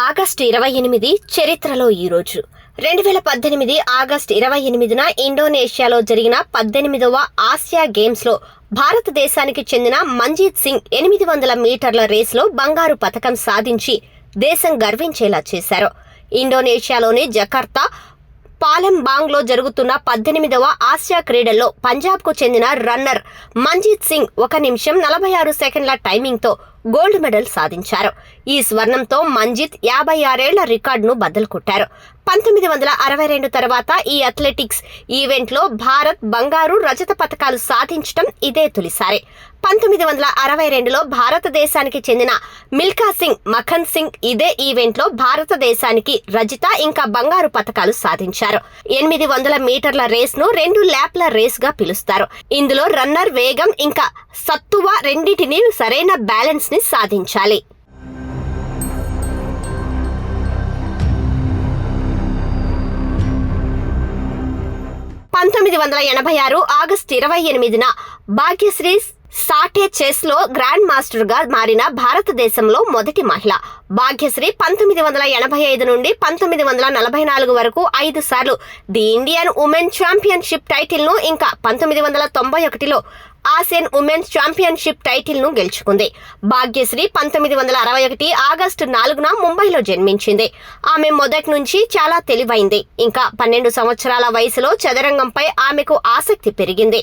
August 28 చరిత్రలో ఈరోజు 2018 August 28న ఇండోనేషియాలో జరిగిన 18వ ఆసియా గేమ్స్లో భారతదేశానికి చెందిన మంజీత్ సింగ్ 800 మీటర్ల రేసులో బంగారు పతకం సాధించి దేశం గర్వించేలా చేశారు. ఇండోనేషియాలోని జకార్తా పాలెంబాంగ్లో జరుగుతున్న 18వ ఆసియా క్రీడల్లో పంజాబ్కు చెందిన రన్నర్ మంజీత్ సింగ్ 1 నిమిషం 46 సెకండ్ల టైమింగ్తో గోల్డ్ మెడల్ సాధించారు. ఈ స్వర్ణంతో మంజీత్ 56 ఏళ్ల రికార్డును బద్దలు కొట్టారు. 1962 తర్వాత ఈ అథ్లెటిక్స్ ఈవెంట్లో భారత్ బంగారు, రజత పతకాలు సాధించడం ఇదే తొలిసారి. 1962లో భారతదేశానికి చెందిన మిల్కా సింగ్, మఖన్ సింగ్ ఇదే ఈవెంట్లో భారతదేశానికి రజత ఇంకా బంగారు పతకాలు సాధించారు. 800 మీటర్ల రేస్ను 2 ల్యాప్ల రేస్గా పిలుస్తారు. ఇందులో రన్నర్ వేగం ఇంకా సత్తువ రెండింటినీ సరైన బ్యాలెన్స్ ని సాధించాలి. ఆగస్టు 28న భాగ్యశ్రీ సాటే చెస్ లో గ్రాండ్ మాస్టర్ గా మారిన భారతదేశంలో మొదటి మహిళ. భాగ్యశ్రీ 1985 నుండి 1944 వరకు 5 సార్లు the Indian women championship title ను ఇంకా 1991లో ఆసియన్ ఉమెన్స్ ఛాంపియన్షిప్ టైటిల్ ను గెలుచుకుంది. భాగ్యశ్రీ 1961 ఆగస్టు 4న ముంబైలో జన్మించింది. ఆమె మొదటి నుంచి చాలా తెలివైంది. ఇంకా 12 సంవత్సరాల వయసులో చదరంగంపై ఆమెకు ఆసక్తి పెరిగింది.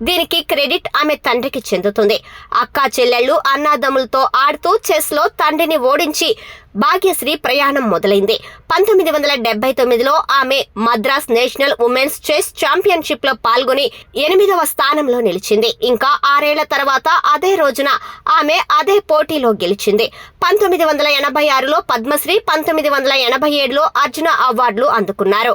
దీనికి క్రెడిట్ ఆమె తండ్రికి చెందుతుంది. అక్కా చెల్లెళ్లు అన్నాదమ్ములతో ఆడుతూ చెస్ లో తండ్రిని ఓడించి భాగ్యశ్రీ ప్రయాణం మొదలైంది. 1979లో ఆమె Madras national women's chess championship లో పాల్గొని 8వ స్థానంలో నిలిచింది. ఇంకా 6 ఏళ్ల తర్వాత అదే రోజున ఆమె అదే పోటీలో గెలిచింది. 1986లో పద్మశ్రీ, 1987లో అర్జున అవార్డులు అందుకున్నారు.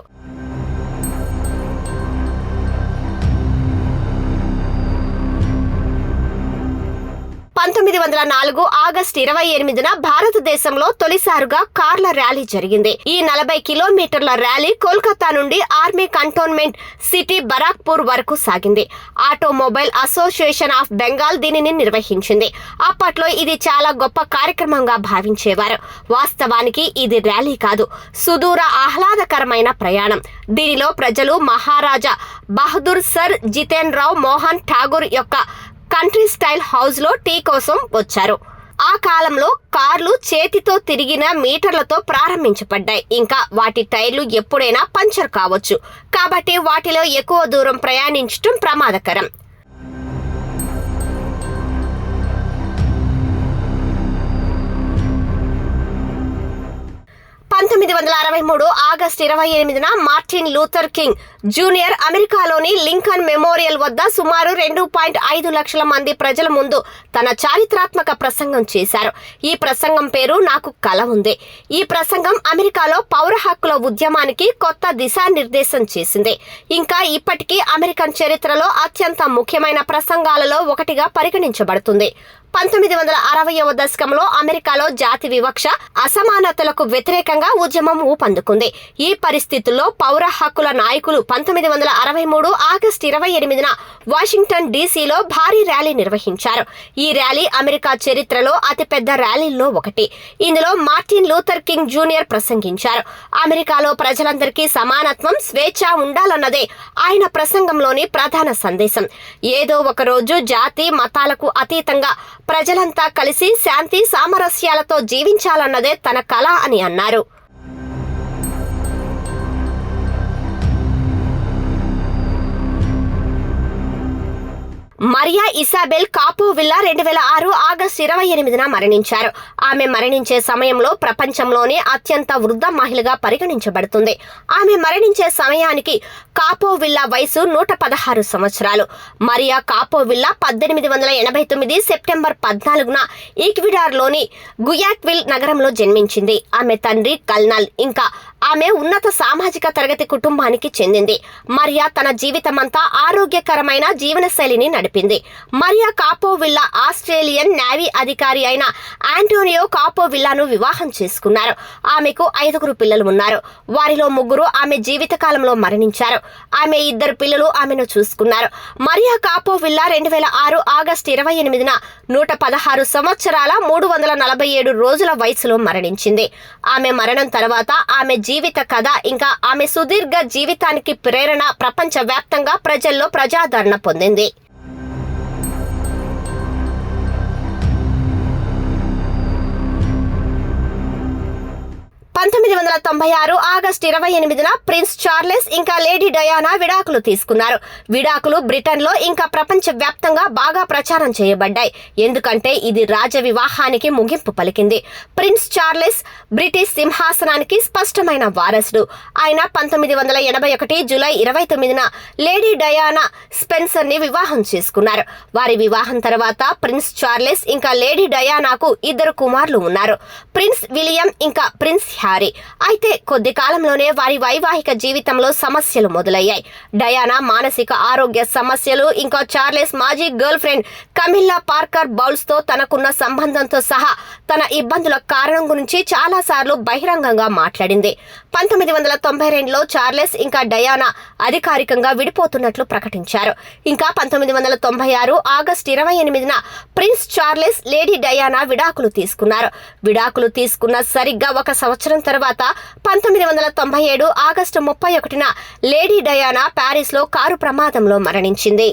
1904 ఆగస్టు 28న భారతదేశంలో తొలిసారిగా కార్ల ర్యాలీ జరిగింది. ఈ 40 కిలోమీటర్ల ర్యాలీ కోల్కతా నుండి ఆర్మీ కంటోన్మెంట్ సిటీ బరాక్పూర్ వరకు సాగింది. ఆటోమొబైల్ అసోసియేషన్ ఆఫ్ బెంగాల్ దీనిని నిర్వహించింది. అప్పట్లో ఇది చాలా గొప్ప కార్యక్రమంగా భావించేవారు. వాస్తవానికి ఇది ర్యాలీ కాదు, సుదూర ఆహ్లాదకరమైన ప్రయాణం. దీనిలో ప్రజలు మహారాజా బహదూర్ సర్ జితేంద్ర రావు మోహన్ ఠాగూర్ యొక్క కంట్రీ స్టైల్ హౌస్ లో టీ కోసం వచ్చారు. ఆ కాలంలో కార్లు చేతితో తిరిగిన మీటర్లతో ప్రారంభించబడ్డాయి. ఇంకా వాటి టైర్లు ఎప్పుడైనా పంచర్ కావచ్చు. కాబట్టి వాటిలో ఎక్కువ దూరం ప్రయాణించడం ప్రమాదకరం. 1963 ఆగస్టు 28న మార్టిన్ లూథర్ కింగ్ జూనియర్ అమెరికాలోని లింకన్ మెమోరియల్ వద్ద సుమారు 2.5 లక్షల మంది ప్రజల ముందు తన చారిత్రాత్మక ప్రసంగం చేశారు. ఈ ప్రసంగం పేరు నాకు కల ఉంది. ఈ ప్రసంగం అమెరికాలో పౌర హక్కుల ఉద్యమానికి కొత్త దిశానిర్దేశం చేసింది. ఇంకా ఇప్పటికీ అమెరికన్ చరిత్రలో అత్యంత ముఖ్యమైన ప్రసంగాలలో ఒకటిగా పరిగణించబడుతుంది. 1960వ దశకంలో అమెరికాలో జాతి వివక్ష, అసమానతలకు వ్యతిరేకంగా ఉద్యమం ఊపందుకుంది. ఈ పరిస్థితుల్లో పౌర హక్కుల నాయకులు 1963 ఆగస్టు 28న వాషింగ్టన్ డీసీలో భారీ ర్యాలీ నిర్వహించారు. ఈ ర్యాలీ అమెరికా చరిత్రలో అతిపెద్ద ర్యాలీల్లో ఒకటి. ఇందులో మార్టిన్ లూథర్ కింగ్ జూనియర్ ప్రసంగించారు. అమెరికాలో ప్రజలందరికీ సమానత్వం, స్వేచ్ఛ ఉండాలన్నదే ఆయన ప్రసంగంలోని ప్రధాన సందేశం. ఏదో ఒక రోజు జాతి మతాలకు అతీతంగా ప్రజలంతా కలిసి శాంతి సామరస్యాలతో జీవించాలన్నదే తన కల అని అన్నారు. మరియా ఇసాబెల్ కాపోవిల్లా 2006 ఆగస్టు 28న మరణించారు. ఆమె మరణించే సమయంలో ప్రపంచంలోనే అత్యంత వృద్ధ మహిళగా పరిగణించబడుతుంది. ఆమె మరణించే సమయానికి కాపోవిల్లా వయసు 116 సంవత్సరాలు. మరియా కాపోవిల్లా 1889 సెప్టెంబర్ 14న ఈక్విడార్లోని గుయాక్విల్ నగరంలో జన్మించింది. ఆమె తండ్రి కల్నల్ ఇంకా ఆమె ఉన్నత సామాజిక తరగతి కుటుంబానికి చెందింది. మరియా తన జీవితమంతా ఆరోగ్యకరమైన జీవనశైలిని నడిపింది. మరియా కాపోవిల్లా ఆస్ట్రేలియన్ నేవీ అధికారి అయిన ఆంటోనియో కాపోవిల్లాను వివాహం చేసుకున్నారు. ఆమెకు 5 పిల్లలు ఉన్నారు. వారిలో 3 ఆమె జీవితకాలంలో మరణించారు. ఆమె 2 పిల్లలు ఆమెను చూసుకున్నారు. మరియా కాపోవిల్లా 2006 ఆగస్టు 28న 116 సంవత్సరాల 347 రోజుల వయసులో మరణించింది. ఆమె మరణం తర్వాత ఆమె జీవిత కథ ఇంకా ఆమె సుదీర్ఘ జీవితానికి ప్రేరణ ప్రపంచవ్యాప్తంగా ప్రజల్లో ప్రజాదరణ పొందింది. 1996 ఆగస్టు 28న ప్రిన్స్ చార్లెస్ ఇంకా లేడీ డయానా విడాకులు తీసుకున్నారు. విడాకులు బ్రిటన్లో ఇంకా ప్రపంచవ్యాప్తంగా బాగా ప్రచారం చేయబడ్డాయి. ఎందుకంటే ఇది రాజ వివాహానికి ముగింపు పలికింది. ప్రిన్స్ చార్లెస్ బ్రిటిష్ సింహాసనానికి స్పష్టమైన వారసుడు. ఆయన 1981 జూలై 29న లేడీ డయానా స్పెన్సర్ ని వివాహం చేసుకున్నారు. వారి వివాహం తర్వాత ప్రిన్స్ చార్లెస్ ఇంకా లేడీ డయానాకు 2 కుమారులు ఉన్నారు, ప్రిన్స్ విలియం ఇంకా ప్రిన్స్ హ్యారీ. అయితే కొద్ది కాలంలోనే వారి వైవాహిక జీవితంలో సమస్యలు మొదలయ్యాయి. డయానా మానసిక ఆరోగ్య సమస్యలు ఇంకా చార్లెస్ మాజీ girl friend Camilla Parker bowls తో తనకున్న సంబంధంతో సహా తన ఇబ్బందుల కారణం గురించి చాలా సార్లు బహిరంగంగా మాట్లాడింది. 1992లో చార్లెస్ ఇంకా డయానా అధికారికంగా విడిపోతున్నట్లు ప్రకటించారు. ఇంకా 1996 ఆగస్టు 28న ప్రిన్స్ చార్లెస్ లేడీ డయానా విడాకులు తీసుకున్నారు. విడాకులు తీసుకున్న సరిగ్గా 1 సంవత్సరం తర్వాత 1997 ఆగస్టు 31న లేడీ డయానా ప్యారిస్ లో కారు ప్రమాదంలో మరణించింది.